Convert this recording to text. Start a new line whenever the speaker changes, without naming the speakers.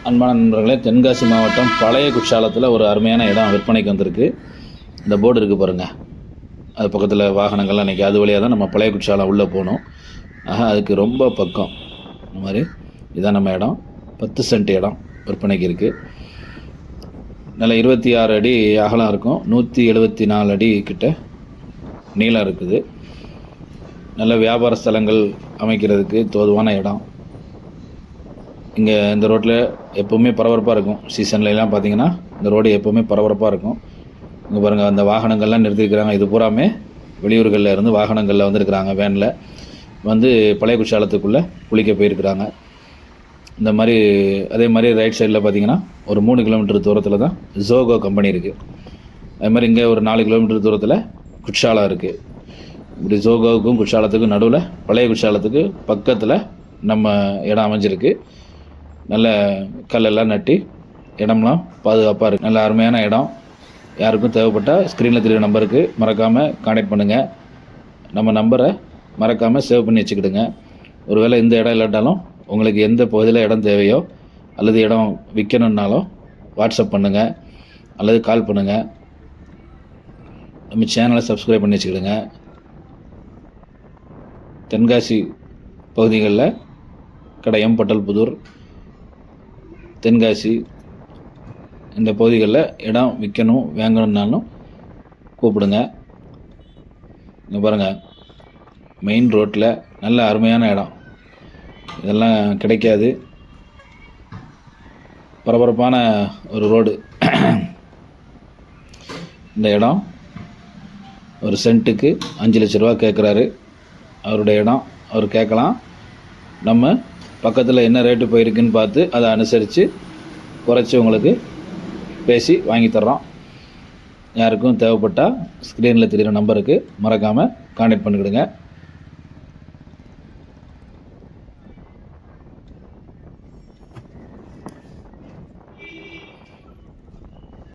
அன்பான நண்பர்களே, தென்காசி மாவட்டம் பழைய குற்றாலத்தில் ஒரு அருமையான இடம் விற்பனைக்கு வந்திருக்கு. இந்த போர்டு இருக்குது பாருங்கள், அது பக்கத்தில் வாகனங்கள்லாம் நிற்கி, அது வழியாக தான் நம்ம பழைய குற்றாலம் உள்ளே போகணும். அதுக்கு ரொம்ப பக்கம் இந்த மாதிரி இதான் நம்ம இடம். 10 சென்ட் இடம் விற்பனைக்கு இருக்குது. நல்ல 26 அடி அகலம் இருக்கும், 174 அடி கிட்ட நீளம் இருக்குது. நல்ல வியாபார ஸ்தலங்கள் அமைக்கிறதுக்கு தோதுவான இடம். இங்கே இந்த ரோட்டில் எப்போவுமே பரபரப்பாக இருக்கும். சீசன்லலாம் பார்த்திங்கன்னா இந்த ரோடு எப்போவுமே பரபரப்பாக இருக்கும். இங்கே பாருங்கள், அந்த வாகனங்கள்லாம் நிறுத்திருக்கிறாங்க. இது பூராமே வெளியூர்களில் இருந்து வாகனங்களில் வந்துருக்குறாங்க. வேனில் வந்து பழைய குற்றாலத்துக்குள்ளே குளிக்க போயிருக்கிறாங்க. இந்த மாதிரி அதே மாதிரி ரைட் சைடில் பார்த்திங்கன்னா ஒரு 3 கிலோமீட்டர் தூரத்தில் தான் ஜோகோ கம்பெனி இருக்குது. அதே மாதிரி இங்கே ஒரு 4 கிலோமீட்டர் தூரத்தில் குற்றாலம் இருக்குது. இப்படி ஜோகோவுக்கும் குற்றாலத்துக்கும் நடுவில் பழைய குற்றாலத்துக்கு பக்கத்தில் நம்ம இடம் அமைஞ்சிருக்கு. நல்ல கல்லெல்லாம் நட்டி இடம்லாம் பாதுகாப்பாக இருக்குது. நல்ல அருமையான இடம். யாருக்கும் தேவைப்பட்டால் ஸ்க்ரீனில் தெரியுற நம்பருக்கு மறக்காமல் கான்டாக்ட் பண்ணுங்கள். நம்ம நம்பரை மறக்காமல் சேவ் பண்ணி வச்சுக்கிடுங்க. ஒருவேளை இந்த இடம் இல்லாட்டாலும் உங்களுக்கு எந்த பகுதியில் இடம் தேவையோ அல்லது இடம் விற்கணுன்னாலும் வாட்ஸ்அப் பண்ணுங்கள் அல்லது கால் பண்ணுங்கள். நம்ம சேனலை சப்ஸ்கிரைப் பண்ணி வச்சுக்கிடுங்க. தென்காசி பகுதிகளில் கடையம், பட்டல்புதூர், தென்காசி இந்த பகுதிகளில் இடம் விற்கணும் வாங்கணுன்னாலும் கூப்பிடுங்க. இங்கே பாருங்கள், மெயின் ரோட்டில் நல்ல அருமையான இடம். இதெல்லாம் கிடைக்காது. பரபரப்பான ஒரு ரோடு. இந்த இடம் ஒரு சென்ட்டுக்கு 5 லட்ச ரூபா கேட்குறாரு. அவருடைய இடம் அவர் கேட்கலாம். நம்ம பக்கத்தில் என்ன ரேட்டு போயிருக்குன்னு பார்த்து அதை அனுசரித்து குறைச்சி உங்களுக்கு பேசி வாங்கி தர்றோம். யாருக்கும் தேவைப்பட்டால் ஸ்க்ரீனில் தெரிகிற நம்பருக்கு மறக்காமல் கான்டாக்ட் பண்ணிக்கிடுங்க.